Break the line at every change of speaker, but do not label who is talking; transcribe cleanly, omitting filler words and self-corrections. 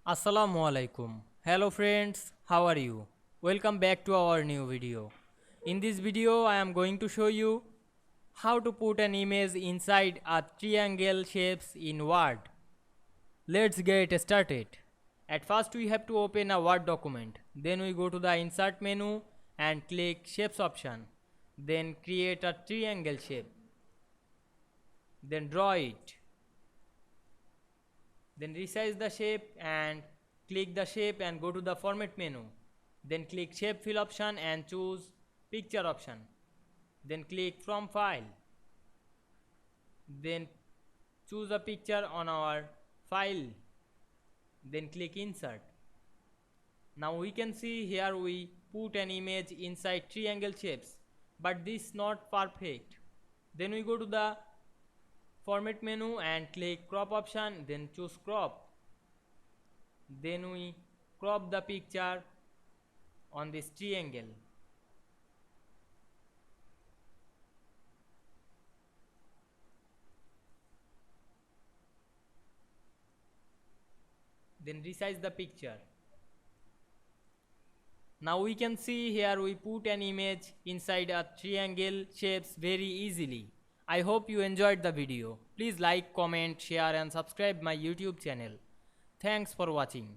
Assalamu alaikum. Hello friends, how are you? Welcome back to our new video. In this video, I am going to show you how to put an image inside a triangle shapes in Word. Let's get started. At first, we have to open a Word document. Then we go to the Insert menu and click Shapes option. Then create a triangle shape. Then draw it. Then resize the shape and click the shape and go to the format menu. Then click shape fill option and choose picture option. Then click from file. Then choose a picture on our file. Then click insert. Now we can see here we put an image inside triangle shapes, but this is not perfect. Then we go to the format menu and click crop option, then choose crop. Then we crop the picture on this triangle. Then resize the picture. Now we can see here we put an image inside a triangle shapes very easily. I hope you enjoyed the video. Please like, comment, share and subscribe my YouTube channel. Thanks for watching.